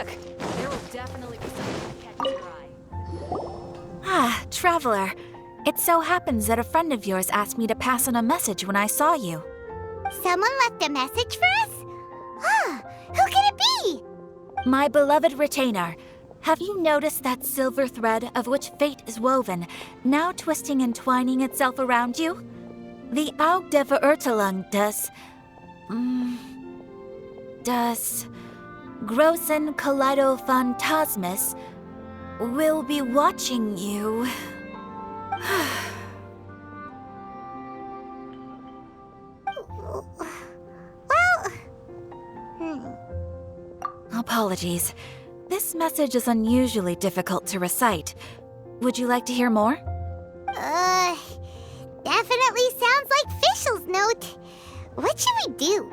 look! There will definitely be something that catches your eye. Ah, Traveler. It so happens that a friend of yours asked me to pass on a message when I saw you. Someone left a message for us? Ah, who can it be? My beloved retainer. Have you noticed that silver thread of which fate is woven, now twisting and twining itself around you? The Aug der Verurteilung das Großen Kaleido Phantasmus will be watching you. Apologies. This message is unusually difficult to recite. Would you like to hear more? Definitely sounds like Fischl's note. What should we do?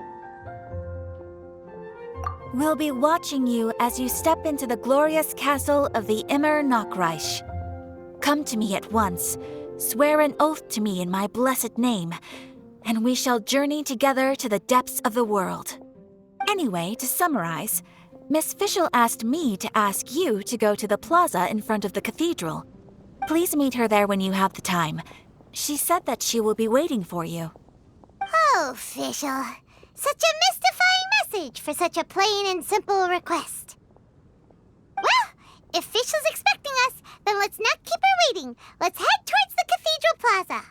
We'll be watching you as you step into the glorious castle of the Immer Nachreich. Come to me at once, swear an oath to me in my blessed name, and we shall journey together to the depths of the world. Anyway, to summarize, Miss Fischl asked me to ask you to go to the plaza in front of the cathedral. Please meet her there when you have the time. She said that she will be waiting for you. Oh, Fischl. Such a mystifying message for such a plain and simple request. Well, if Fischl's expecting us, then let's not keep her waiting. Let's head towards the cathedral plaza.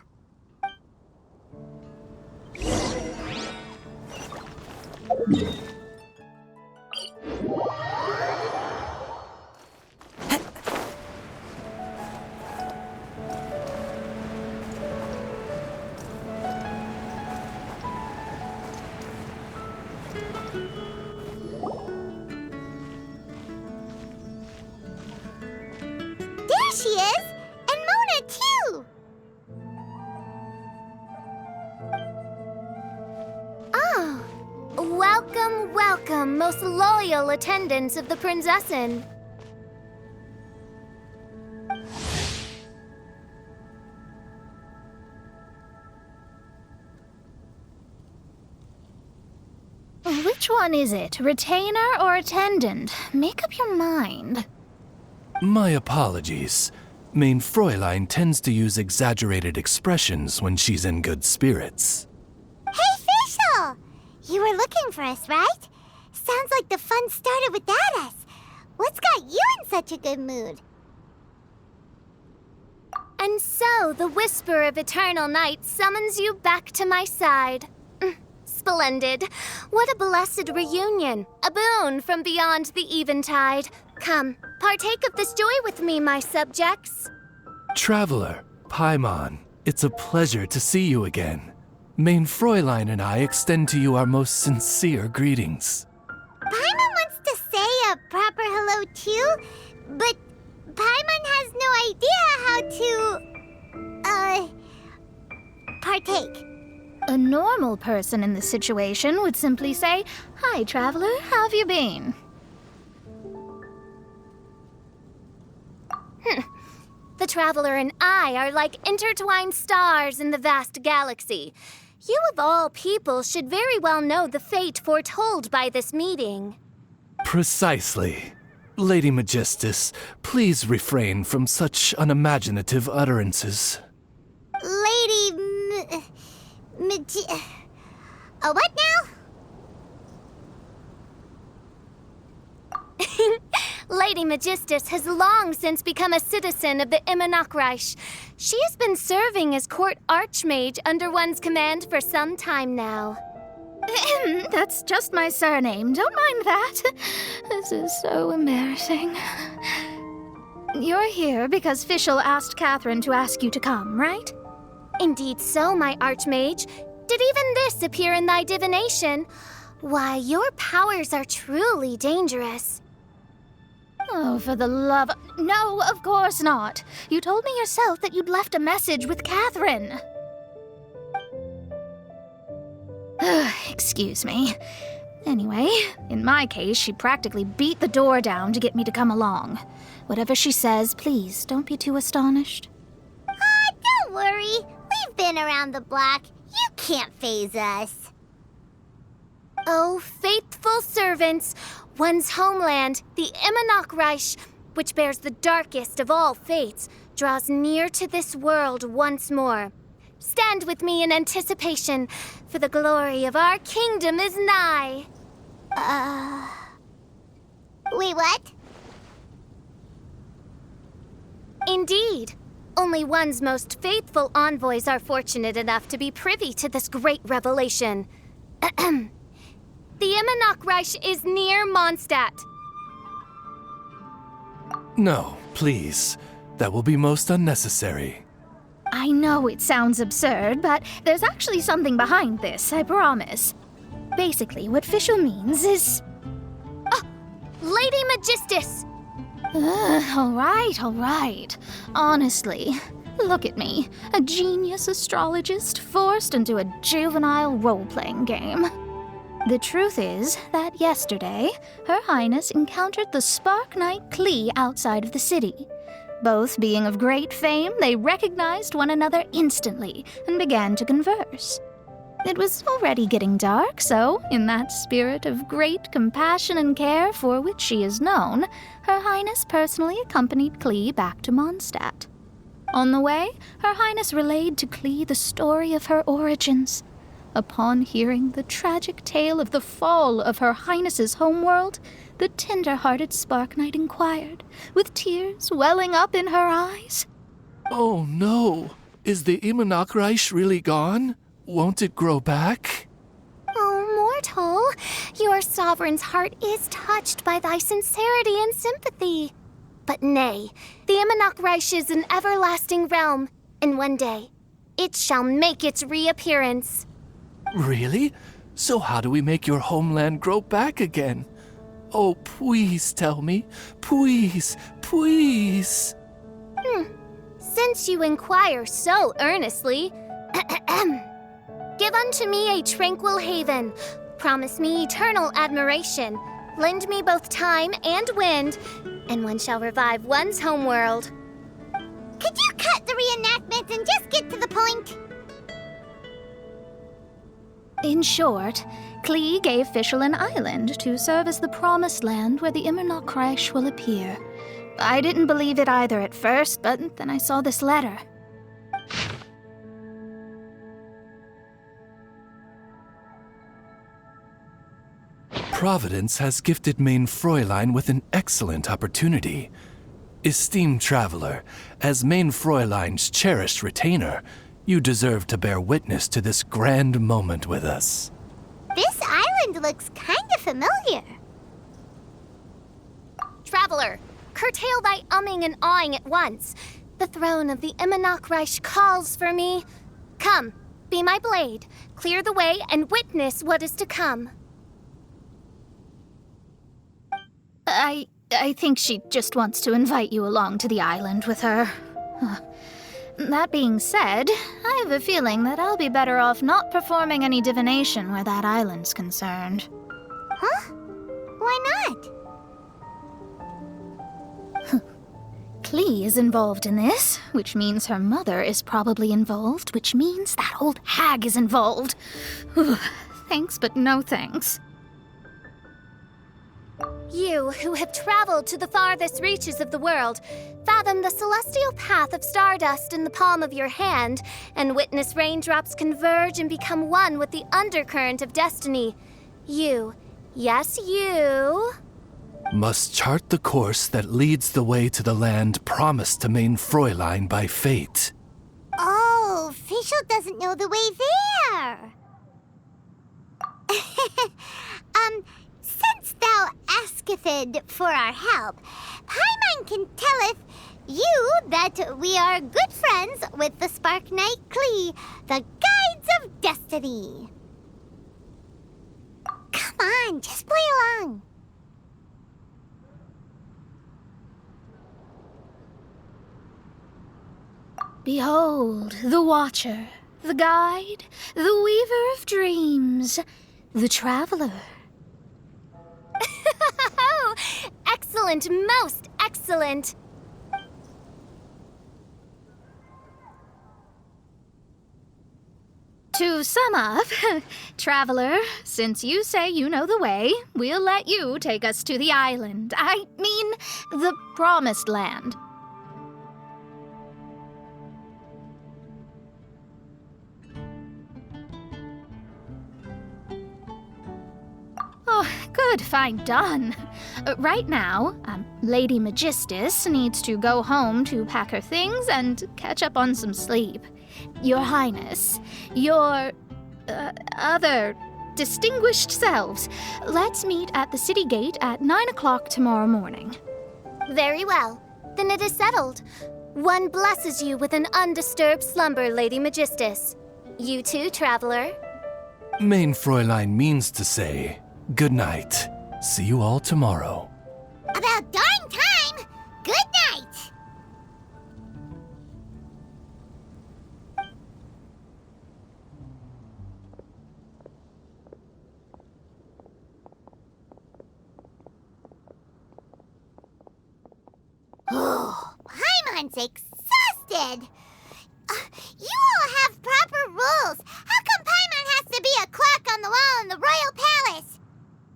There she is! And Mona, too! Oh, welcome, welcome, most loyal attendants of the Prinzessin. Which one is it, retainer or attendant? Make up your mind. My apologies. Mein Fräulein tends to use exaggerated expressions when she's in good spirits. Hey, Fischl! You were looking for us, right? Sounds like the fun started without us. What's got you in such a good mood? And so, the whisper of eternal night summons you back to my side. Splendid. What a blessed reunion. A boon from beyond the eventide. Come, partake of this joy with me, my subjects. Traveler, Paimon, it's a pleasure to see you again. Mein Fräulein and I extend to you our most sincere greetings. Paimon wants to say a proper hello too, but Paimon has no idea how to, partake. A normal person in this situation would simply say, "Hi, traveler, how have you been?" The traveler and I are like intertwined stars in the vast galaxy. You of all people should very well know the fate foretold by this meeting. Precisely. Lady Magistus, please refrain from such unimaginative utterances. What now? Lady Magistus has long since become a citizen of the Immer Nachreich. She has been serving as court archmage under one's command for some time now. That's just my surname. Don't mind that. This is so embarrassing. You're here because Fischl asked Catherine to ask you to come, right? Indeed so, my archmage. Did even this appear in thy divination? Why, your powers are truly dangerous. Oh, for the love... No, of course not. You told me yourself that you'd left a message with Catherine. Excuse me. Anyway, in my case, she practically beat the door down to get me to come along. Whatever she says, please don't be too astonished. Don't worry. We've been around the block. You can't faze us. Oh, faithful servants, One's homeland, the Immonok which bears the darkest of all fates, draws near to this world once more. Stand with me in anticipation, for the glory of our kingdom is nigh. Wait, what? Indeed. Only one's most faithful envoys are fortunate enough to be privy to this great revelation. The Immonok is near Mondstadt. No, please. That will be most unnecessary. I know it sounds absurd, but there's actually something behind this, I promise. Basically, what Fischl means is... Lady Magistus! All right. Honestly, look at me. A genius astrologist forced into a juvenile role-playing game. The truth is that yesterday, Her Highness encountered the Spark Knight Klee outside of the city. Both being of great fame, they recognized one another instantly and began to converse. It was already getting dark, so, in that spirit of great compassion and care for which she is known, Her Highness personally accompanied Klee back to Mondstadt. On the way, Her Highness relayed to Klee the story of her origins. Upon hearing the tragic tale of the fall of Her Highness's homeworld, the tender-hearted Spark Knight inquired, with tears welling up in her eyes. Oh no! Is the Immonok really gone? Won't it grow back? Oh, mortal, your sovereign's heart is touched by thy sincerity and sympathy. But nay, the Immonok is an everlasting realm, and one day, it shall make its reappearance. Really? So how do we make your homeland grow back again? Oh, please tell me. Please. Since you inquire so earnestly, give unto me a tranquil haven. Promise me eternal admiration. Lend me both time and wind, and one shall revive one's homeworld. Could you cut the reenactment and just get to the point? In short, Klee gave Fischl an island to serve as the promised land where the Immonok will appear. I didn't believe it either at first, but then I saw this letter. Providence has gifted Main Fräulein with an excellent opportunity. Esteemed traveler, as Main Fräulein's cherished retainer, you deserve to bear witness to this grand moment with us. This island looks kind of familiar. Traveler, curtail thy umming and awing at once. The throne of the Immonok calls for me. Come, be my blade, clear the way, and witness what is to come. I think she just wants to invite you along to the island with her. That being said, I have a feeling that I'll be better off not performing any divination where that island's concerned. Huh? Why not? Klee is involved in this, which means her mother is probably involved, which means that old hag is involved. Thanks, but no thanks. You, who have traveled to the farthest reaches of the world, fathom the celestial path of stardust in the palm of your hand, and witness raindrops converge and become one with the undercurrent of destiny. You, yes, you... must chart the course that leads the way to the land promised to Main Fräulein by fate. Oh, Fischl doesn't know the way there. Since thou asketh for our help, Paimon can telleth you that we are good friends with the Spark Knight Klee, the guides of destiny. Come on, just play along. Behold, the Watcher, the Guide, the Weaver of Dreams, the Traveler. Excellent, most excellent. To sum up, traveler, since you say you know the way, we'll let you take us to the island. I mean, the promised land. Oh, good, fine, done. Right now, Lady Magistus needs to go home to pack her things and catch up on some sleep. Your Highness, your other distinguished selves, let's meet at the city gate at 9 o'clock tomorrow morning. Very well. Then it is settled. One blesses you with an undisturbed slumber, Lady Magistus. You too, traveler. Main Fräulein means to say, good night. See you all tomorrow. About darn time! Good night! Oh, I'm exhausted! You all have proper rules. How come Paimon has to be a clock on the wall in the royal palace?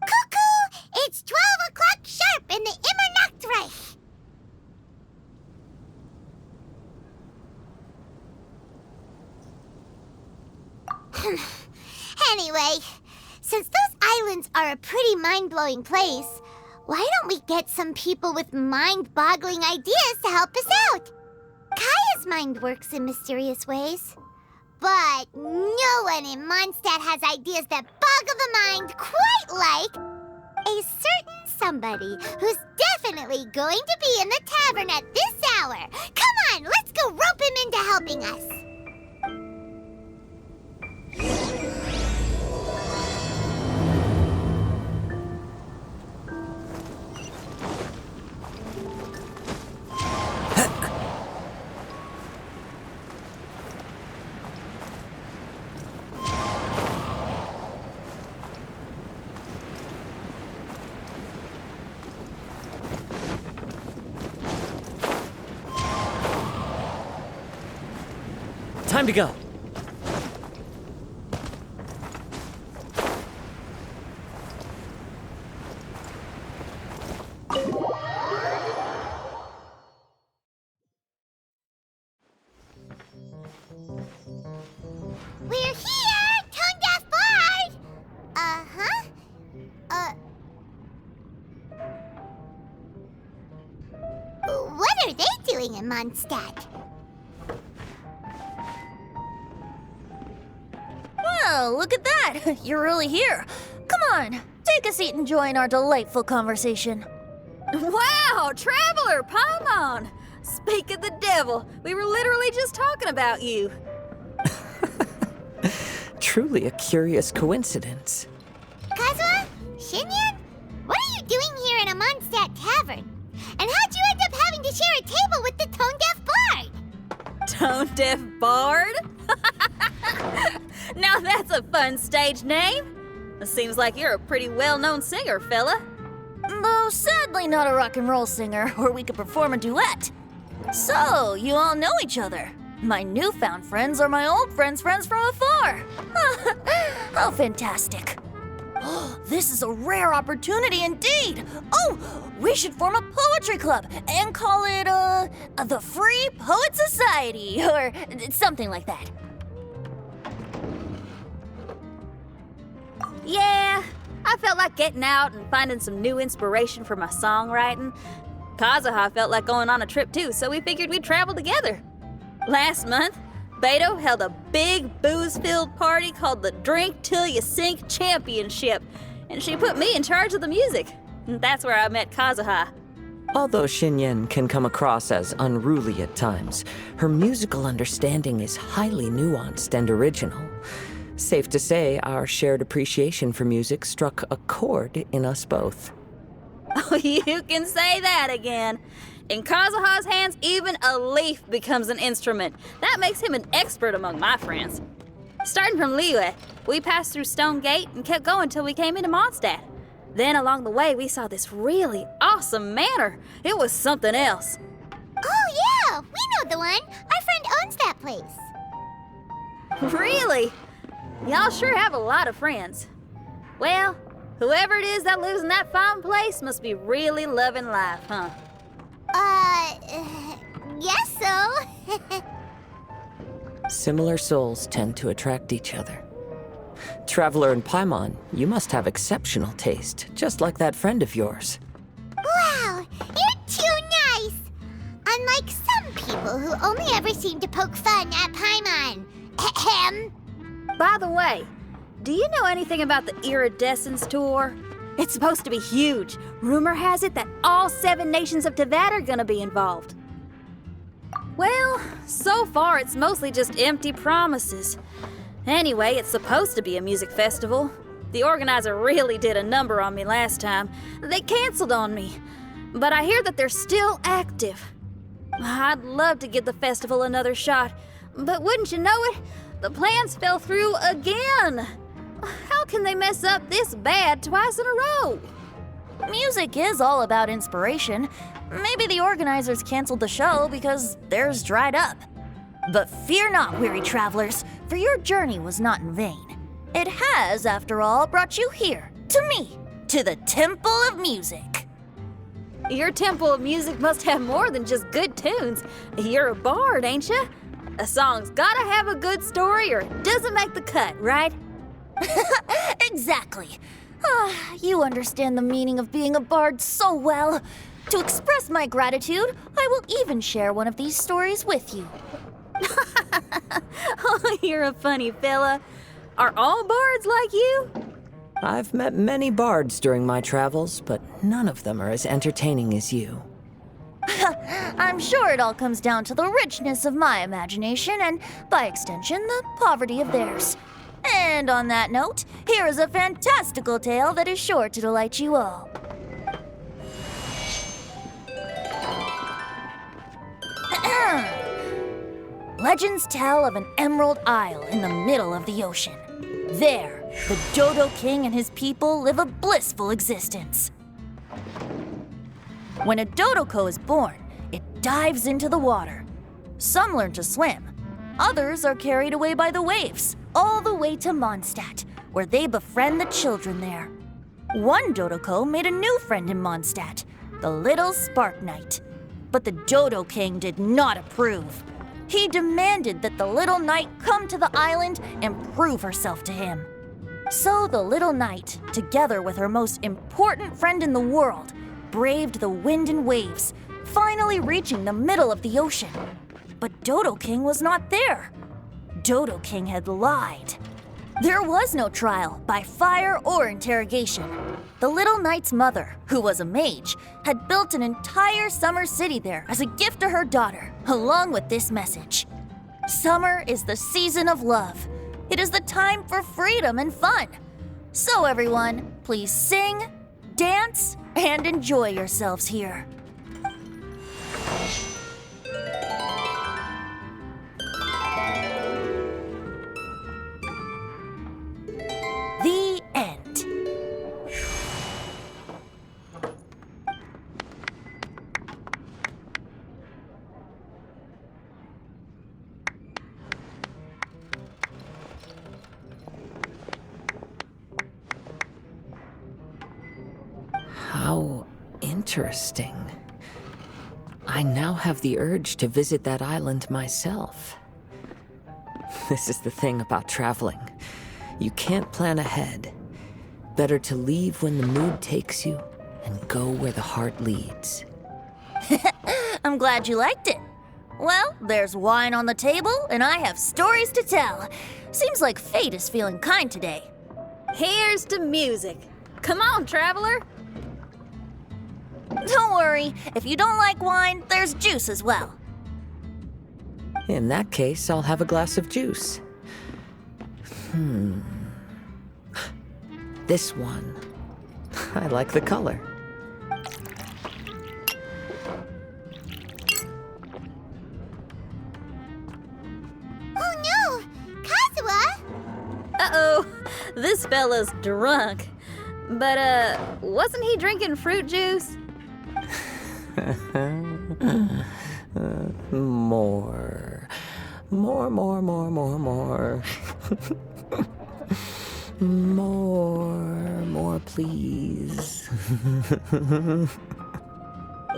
Cuckoo! It's 12 o'clock sharp in the Immernachtreich! Anyway, since those islands are a pretty mind-blowing place, why don't we get some people with mind-boggling ideas to help us out? Kaya's mind works in mysterious ways. But no one in Mondstadt has ideas that boggle the mind quite like a certain somebody who's definitely going to be in the tavern at this hour. Come on, let's go rope him into helping us. Time to go. We're here, tone-deaf bard! Uh-huh. What are they doing in Mondstadt? Well, look at that! You're really here. Come on, take a seat and join our delightful conversation. Wow, Traveler, Paimon! Speak of the devil, we were literally just talking about you. Truly a curious coincidence. Kazuha? Xinyan? What are you doing here in a Mondstadt tavern? And how'd you end up having to share a table with the tone-deaf bard? Tone-deaf bard? Now that's a fun stage name. It seems like you're a pretty well-known singer, fella. Though sadly not a rock and roll singer, or we could perform a duet. So, you all know each other. My newfound friends are my old friends' friends from afar. How fantastic. This is a rare opportunity indeed. Oh, we should form a poetry club and call it, the Free Poet Society, or something like that. Yeah, I felt like getting out and finding some new inspiration for my songwriting. Kazuha felt like going on a trip too, so we figured we'd travel together. Last month, Beto held a big booze-filled party called the Drink Till You Sink Championship, and she put me in charge of the music. And that's where I met Kazuha. Although Xinyan can come across as unruly at times, her musical understanding is highly nuanced and original. Safe to say, our shared appreciation for music struck a chord in us both. Oh, you can say that again. In Kazuha's hands, even a leaf becomes an instrument. That makes him an expert among my friends. Starting from Liyue, we passed through Stone Gate and kept going till we came into Mondstadt. Then along the way, we saw this really awesome manor. It was something else. Oh yeah, we know the one. Our friend owns that place. Really? Y'all sure have a lot of friends. Well, whoever it is that lives in that fine place must be really loving life, huh? Guess so. Similar souls tend to attract each other. Traveler and Paimon, you must have exceptional taste, just like that friend of yours. Wow, you're too nice! Unlike some people who only ever seem to poke fun at Paimon. Ahem. By the way, do you know anything about the Iridescence Tour? It's supposed to be huge. Rumor has it that all 7 nations of Tevat are gonna be involved. Well, so far it's mostly just empty promises. Anyway, it's supposed to be a music festival. The organizer really did a number on me last time. They canceled on me. But I hear that they're still active. I'd love to give the festival another shot. But wouldn't you know it, the plans fell through again. How can they mess up this bad twice in a row? Music is all about inspiration. Maybe the organizers canceled the show because theirs dried up. But fear not, weary travelers, for your journey was not in vain. It has, after all, brought you here, to me, to the Temple of Music. Your Temple of Music must have more than just good tunes. You're a bard, ain't ya? A song's gotta have a good story or it doesn't make the cut, right? Exactly. You understand the meaning of being a bard so well. To express my gratitude, I will even share one of these stories with you. Oh, you're a funny fella. Are all bards like you? I've met many bards during my travels, but none of them are as entertaining as you. I'm sure it all comes down to the richness of my imagination and, by extension, the poverty of theirs. And on that note, here is a fantastical tale that is sure to delight you all. Legends tell of an emerald isle in the middle of the ocean. There, the Dodo King and his people live a blissful existence. When a Dodoko is born, it dives into the water. Some learn to swim. Others are carried away by the waves, all the way to Mondstadt, where they befriend the children there. One Dodoko made a new friend in Mondstadt, the little Spark Knight. But the Dodo King did not approve. He demanded that the little knight come to the island and prove herself to him. So the little knight, together with her most important friend in the world, braved the wind and waves, finally reaching the middle of the ocean. But Dodo King was not there. Dodo King had lied. There was no trial by fire or interrogation. The little knight's mother, who was a mage, had built an entire summer city there as a gift to her daughter, along with this message. Summer is the season of love. It is the time for freedom and fun. So everyone, please sing, dance, and enjoy yourselves here. The end. How interesting. I now have the urge to visit that island myself. This is the thing about traveling. You can't plan ahead. Better to leave when the mood takes you and go where the heart leads. I'm glad you liked it. Well, there's wine on the table, and I have stories to tell. Seems like fate is feeling kind today. Here's to music. Come on, traveler. Don't worry, if you don't like wine, there's juice as well. In that case, I'll have a glass of juice. This one. I like the color. Oh no! Kazuha! Uh-oh, this fella's drunk. But, wasn't he drinking fruit juice? More. More, please.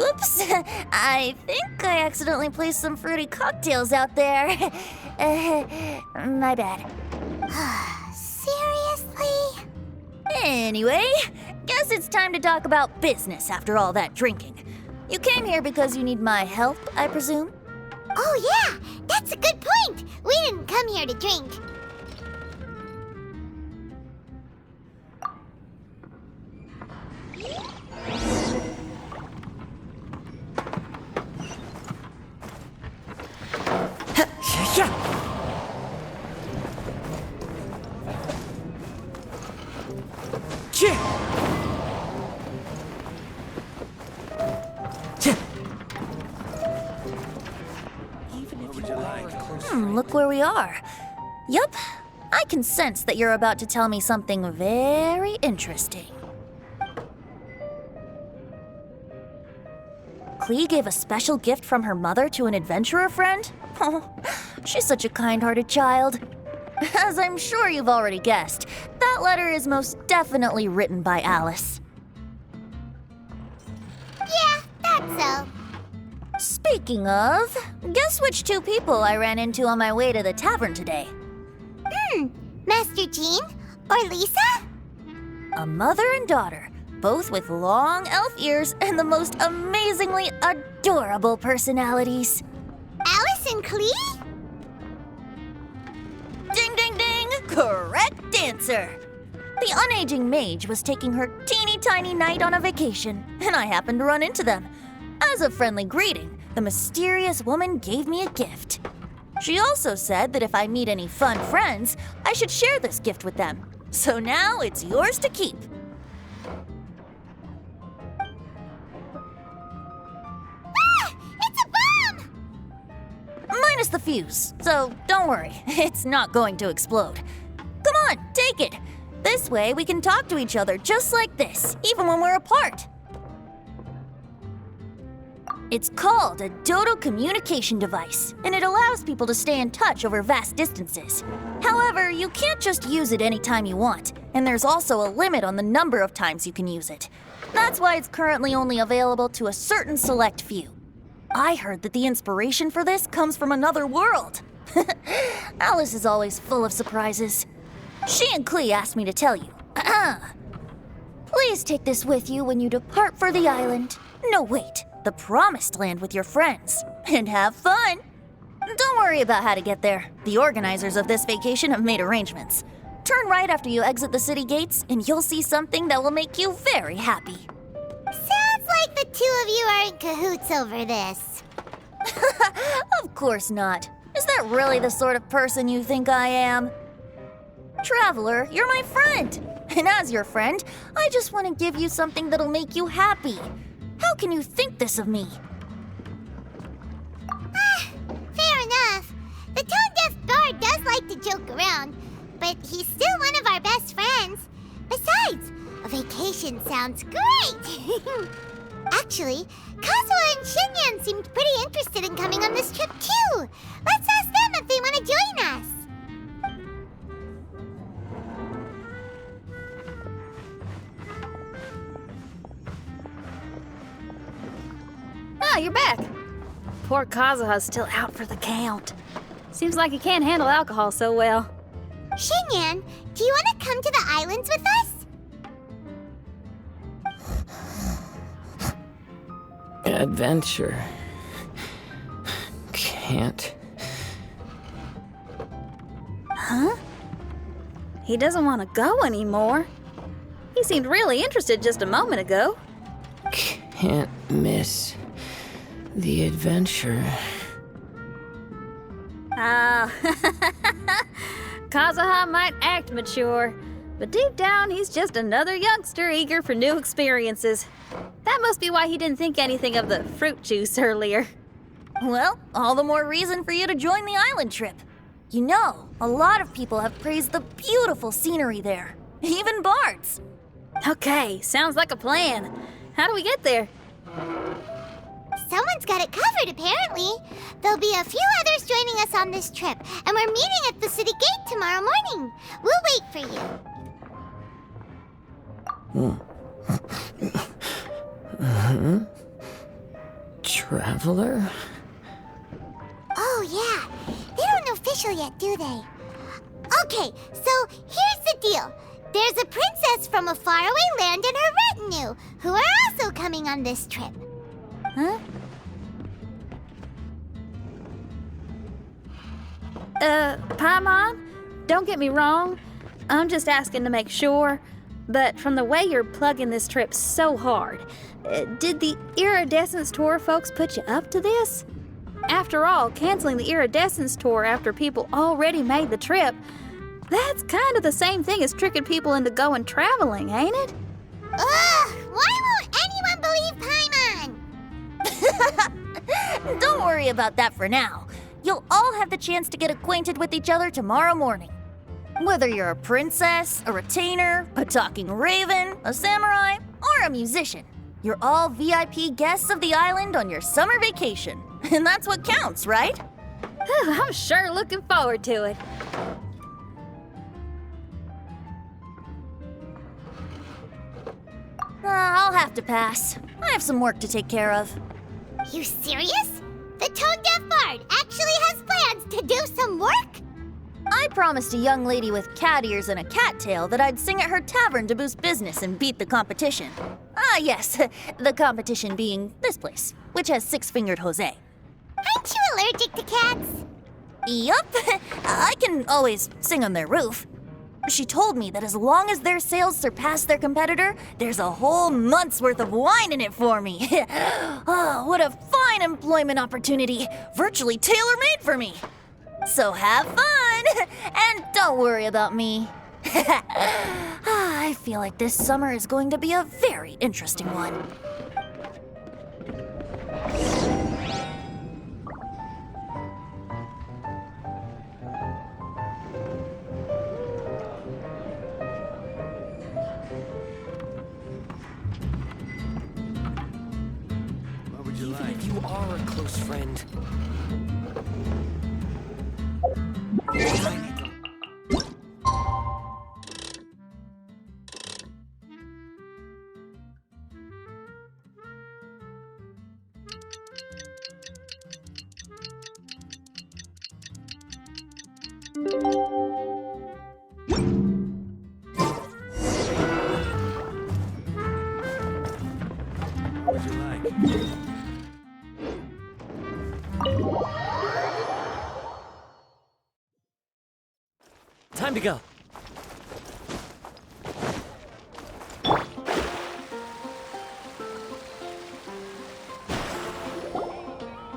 Oops, I think I accidentally placed some fruity cocktails out there. My bad. Seriously? Anyway, guess it's time to talk about business after all that drinking. You came here because you need my help, I presume? Oh yeah, that's a good point. We didn't come here to drink. Look where we are. Yup, I can sense that you're about to tell me something very interesting. Klee gave a special gift from her mother to an adventurer friend? Oh, she's such a kind-hearted child. As I'm sure you've already guessed, that letter is most definitely written by Alice. Yeah, that's so. Speaking of, guess which two people I ran into on my way to the tavern today? Master Jean or Lisa? A mother and daughter, both with long elf ears and the most amazingly adorable personalities. Alice and Klee? Ding, ding, ding! Correct answer! The unaging mage was taking her teeny tiny knight on a vacation, and I happened to run into them. As a friendly greeting, the mysterious woman gave me a gift. She also said that if I meet any fun friends, I should share this gift with them. So now it's yours to keep. Ah! It's a bomb! Minus the fuse, so don't worry, it's not going to explode. Come on, take it. This way we can talk to each other just like this, even when we're apart. It's called a Dodo communication device, and it allows people to stay in touch over vast distances. However, you can't just use it anytime you want, and there's also a limit on the number of times you can use it. That's why it's currently only available to a certain select few. I heard that the inspiration for this comes from another world. Alice is always full of surprises. She and Klee asked me to tell you. Please take this with you when you depart for the island. No, wait. The Promised Land with your friends, and have fun. Don't worry about how to get there. The organizers of this vacation have made arrangements. Turn right after you exit the city gates, and you'll see something that will make you very happy. Sounds like the two of you are in cahoots over this. Of course not. Is that really the sort of person you think I am? Traveler, you're my friend. And as your friend, I just want to give you something that'll make you happy. How can you think this of me? Fair enough. The tone-deaf bard does like to joke around, but he's still one of our best friends. Besides, a vacation sounds great. Actually, Kazuha and Xinyan seemed pretty interested in coming on this trip too. Let's ask them if they want to join us. Ah, you're back. Poor Kazuha's still out for the count. Seems like he can't handle alcohol so well. Xinyan, do you want to come to the islands with us? Adventure. Can't. Huh? He doesn't want to go anymore. He seemed really interested just a moment ago. Can't miss the adventure. Ah, Kazuha might act mature, but deep down he's just another youngster eager for new experiences. That must be why he didn't think anything of the fruit juice earlier. Well, all the more reason for you to join the island trip. You know, a lot of people have praised the beautiful scenery there, even bards. Okay, sounds like a plan. How do we get there? Someone's got it covered, apparently. There'll be a few others joining us on this trip, and we're meeting at the city gate tomorrow morning. We'll wait for you. Traveler? Oh, yeah. They don't know official yet, do they? Okay, so here's the deal. There's a princess from a faraway land and her retinue, who are also coming on this trip. Huh? Paimon? Don't get me wrong. I'm just asking to make sure. But from the way you're plugging this trip so hard, did the Iridescence Tour folks put you up to this? After all, canceling the Iridescence Tour after people already made the trip, that's kind of the same thing as tricking people into going traveling, ain't it? Ugh! Why won't anyone believe Paimon? Don't worry about that for now. You'll all have the chance to get acquainted with each other tomorrow morning. Whether you're a princess, a retainer, a talking raven, a samurai, or a musician, you're all VIP guests of the island on your summer vacation. And that's what counts, right? I'm sure looking forward to it. I'll have to pass. I have some work to take care of. You serious? The tone-deaf bard actually has plans to do some work? I promised a young lady with cat ears and a cattail that I'd sing at her tavern to boost business and beat the competition. Ah, yes, the competition being this place, which has six-fingered Jose. Aren't you allergic to cats? Yup, I can always sing on their roof. She told me that as long as their sales surpass their competitor, there's a whole month's worth of wine in it for me. Oh, what a fine employment opportunity, virtually tailor-made for me. So have fun, and don't worry about me. I feel like this summer is going to be a very interesting one. Even if you are a close friend. What would you like? Time to go.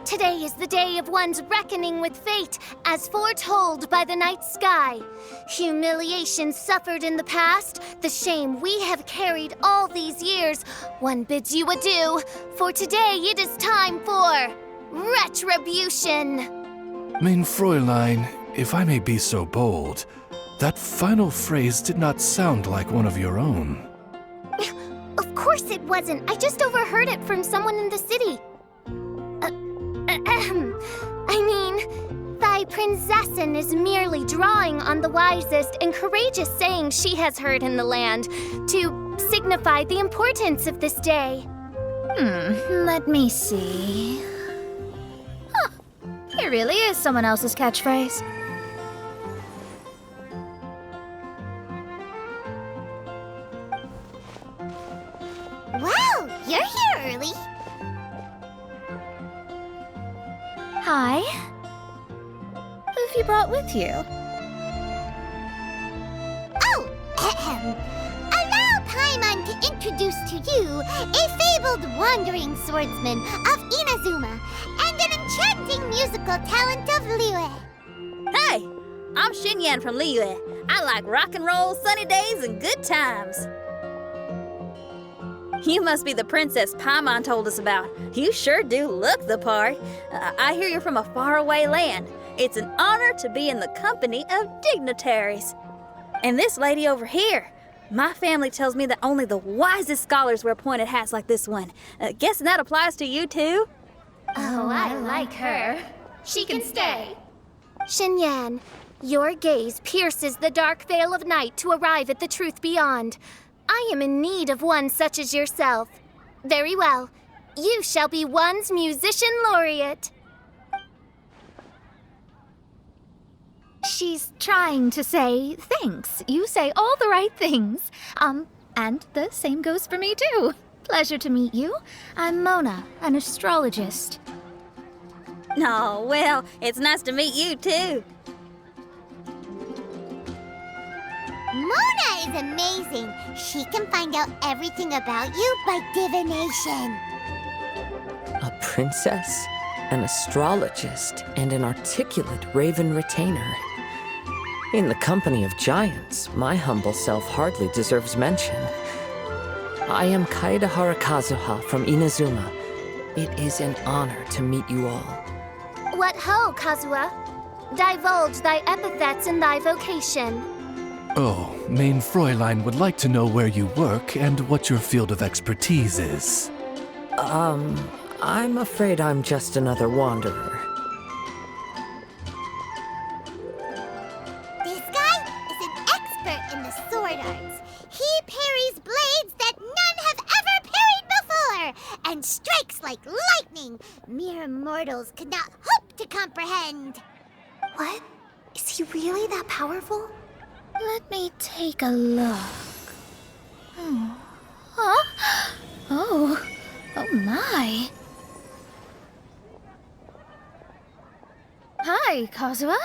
Today is the day of one's reckoning with fate, as foretold by the night sky. Humiliation suffered in the past, the shame we have carried all these years. One bids you adieu, for today it is time for retribution. Mein Fräulein, if I may be so bold, that final phrase did not sound like one of your own. Of course it wasn't. I just overheard it from someone in the city. I mean, thy princessin is merely drawing on the wisest and courageous saying she has heard in the land to signify the importance of this day. Let me see. Huh, it really is someone else's catchphrase. Wow, you're here early. Hi. Who have you brought with you? Oh, allow Paimon to introduce to you a fabled wandering swordsman of Inazuma and an enchanting musical talent of Liyue. Hey, I'm Xinyan from Liyue. I like rock and roll, sunny days, and good times. You must be the princess Paimon told us about. You sure do look the part. I hear you're from a faraway land. It's an honor to be in the company of dignitaries. And this lady over here, my family tells me that only the wisest scholars wear pointed hats like this one. Guessing that applies to you too? Oh, I like her. She can stay. Xinyan, your gaze pierces the dark veil of night to arrive at the truth beyond. I am in need of one such as yourself. Very well. You shall be one's musician laureate. She's trying to say thanks. You say all the right things. And the same goes for me too. Pleasure to meet you. I'm Mona, an astrologist. Oh, well, it's nice to meet you too. Mona is amazing. She can find out everything about you by divination. A princess, an astrologist, and an articulate raven retainer. In the company of giants, my humble self hardly deserves mention. I am Kaeda Harakazuha from Inazuma. It is an honor to meet you all. What ho, Kazuha? Divulge thy epithets and thy vocation. Oh, Main Fräulein would like to know where you work and what your field of expertise is. I'm afraid I'm just another wanderer. This guy is an expert in the sword arts. He parries blades that none have ever parried before, and strikes like lightning mere mortals could not hope to comprehend. What? Is he really that powerful? Let me take a look. Huh? Oh my. Hi, Kazuha.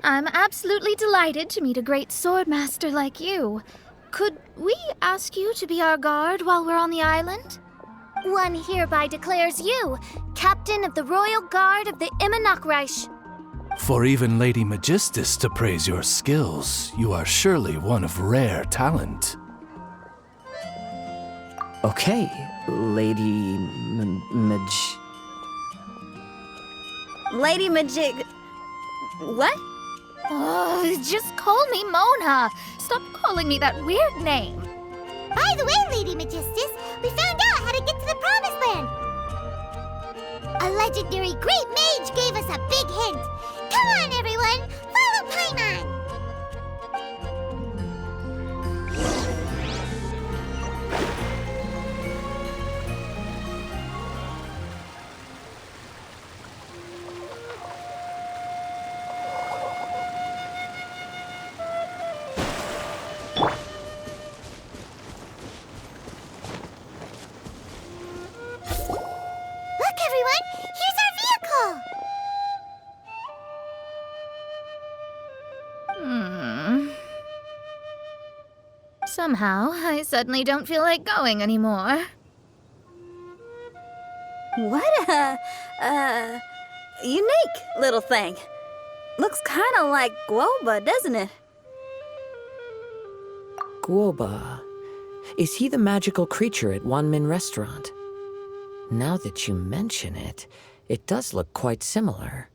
I'm absolutely delighted to meet a great sword master like you. Could we ask you to be our guard while we're on the island? One hereby declares you Captain of the Royal Guard of the Immonocreich. For even Lady Magistus to praise your skills, you are surely one of rare talent. Okay, Lady Lady Majig... What? Oh, just call me Mona. Stop calling me that weird name. By the way, Lady Magistus, we found out how to get to the Promised Land. A legendary great mage gave us a big hint. Come on, everyone, follow Paimon. Look, everyone, here's our vehicle. Somehow, I suddenly don't feel like going anymore. What a, unique little thing. Looks kind of like Guoba, doesn't it? Guoba. Is he the magical creature at Wanmin Restaurant? Now that you mention it, it does look quite similar.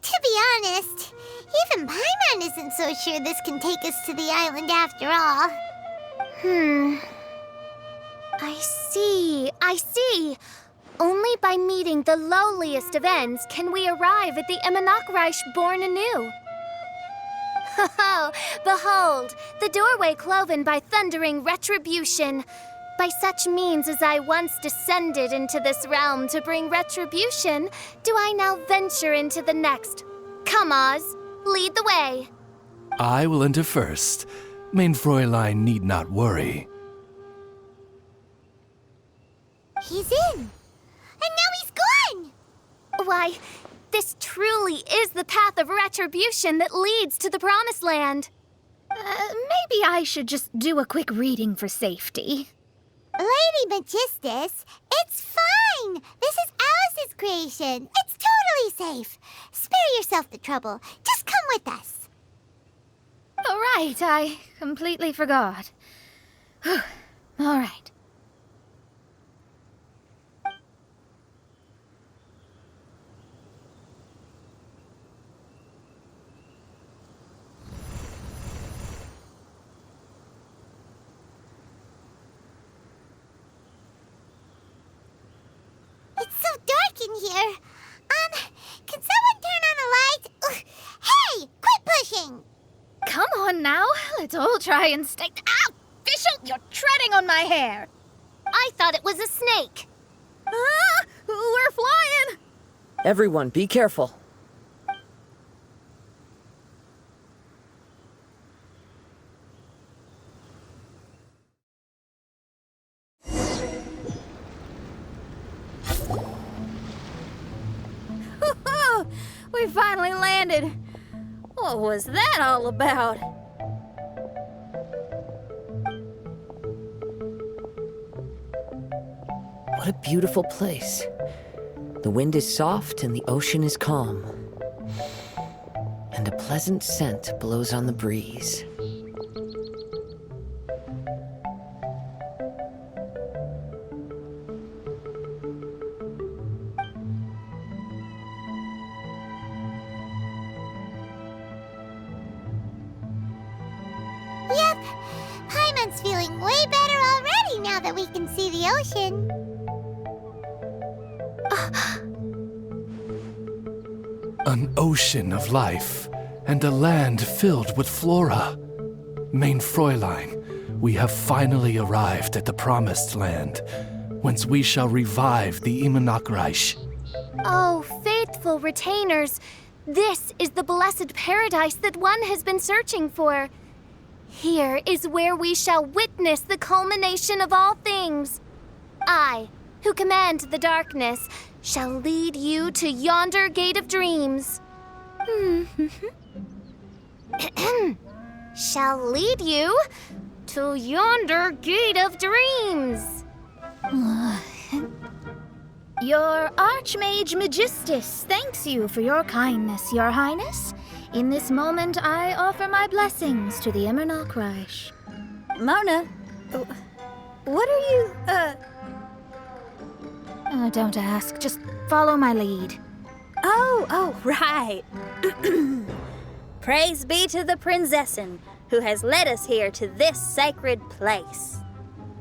To be honest, even Paimon isn't so sure this can take us to the island after all. I see. Only by meeting the lowliest of ends can we arrive at the Immonocreich born anew. Ho, behold, the doorway cloven by thundering retribution. By such means as I once descended into this realm to bring retribution, do I now venture into the next. Come, Oz, lead the way. I will enter first. Main Fräulein need not worry. He's in. And now he's gone. Why, this truly is the path of retribution that leads to the Promised Land. Maybe I should just do a quick reading for safety. Lady Magistus, it's fine. This is Alice's creation. It's totally safe. Spare yourself the trouble. Just come with us. All right, I completely forgot. All right. It's so dark in here. Can someone turn on a light? Ugh. Hey, quit pushing. Come on now, let's all try and stay. Ow! treading on my hair? I thought it was a snake. Ah, we're flying! Everyone, be careful. We finally landed. What was that all about? What a beautiful place. The wind is soft and the ocean is calm. And a pleasant scent blows on the breeze. Yep, Paimon's feeling way better already now that we can see the ocean. An ocean of life, and a land filled with flora. Mein Fräulein, we have finally arrived at the promised land, whence we shall revive the Immernachtreich. Oh, faithful retainers, this is the blessed paradise that one has been searching for. Here is where we shall witness the culmination of all things. I, who command the darkness, shall lead you to yonder gate of dreams. Shall lead you to yonder gate of dreams. Your Archmage Magistus thanks you for your kindness, Your Highness. In this moment, I offer my blessings to the Immernachtreich. Mona, what are you, Oh, don't ask. Just follow my lead. Oh, right. Praise be to the Prinzessin, who has led us here to this sacred place.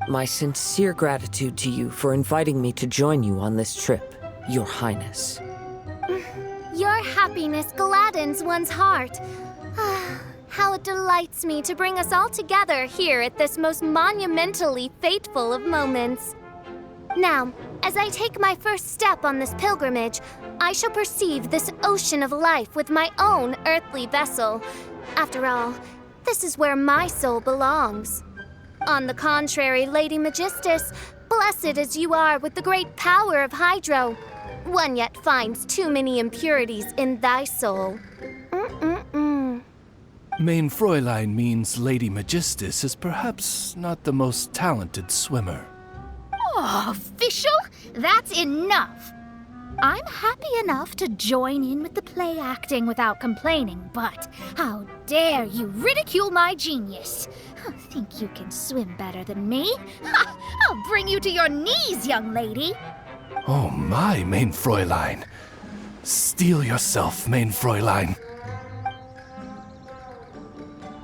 My sincere gratitude to you for inviting me to join you on this trip, Your Highness. Your happiness gladdens one's heart. How it delights me to bring us all together here at this most monumentally fateful of moments. Now, as I take my first step on this pilgrimage, I shall perceive this ocean of life with my own earthly vessel. After all, this is where my soul belongs. On the contrary, Lady Magistus, blessed as you are with the great power of Hydro, one yet finds too many impurities in thy soul. Mein Fräulein means Lady Magistus is perhaps not the most talented swimmer. Oh, official? That's enough. I'm happy enough to join in with the play acting without complaining, but how dare you ridicule my genius? Think you can swim better than me? I'll bring you to your knees, young lady. Oh my, Mein Fräulein. Steel yourself, Mein Fräulein.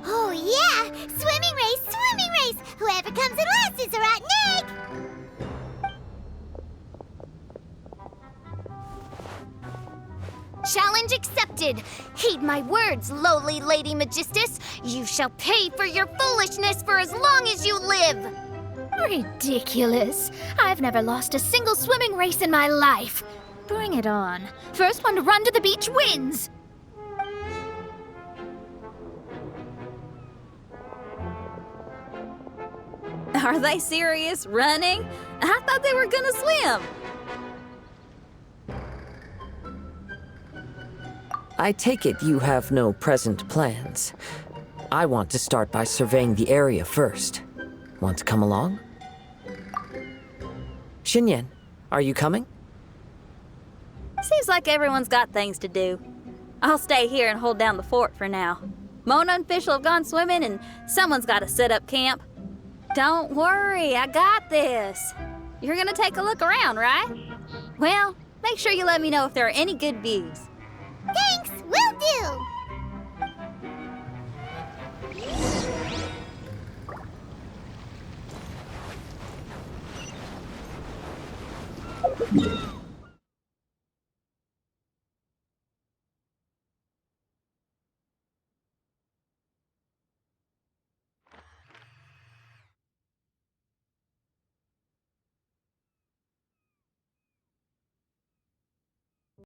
Oh yeah, swimming race! Whoever comes in last is a rotten egg! Challenge accepted. Heed my words, lowly Lady Magistus. You shall pay for your foolishness for as long as you live. Ridiculous. I've never lost a single swimming race in my life. Bring it on. First one to run to the beach wins. Are they serious? Running? I thought they were gonna swim. I take it you have no present plans. I want to start by surveying the area first. Want to come along? Xinyan, are you coming? Seems like everyone's got things to do. I'll stay here and hold down the fort for now. Mona and Fischl have gone swimming and someone's got to set up camp. Don't worry, I got this. You're gonna take a look around, right? Well, make sure you let me know if there are any good views. Thanks, will do!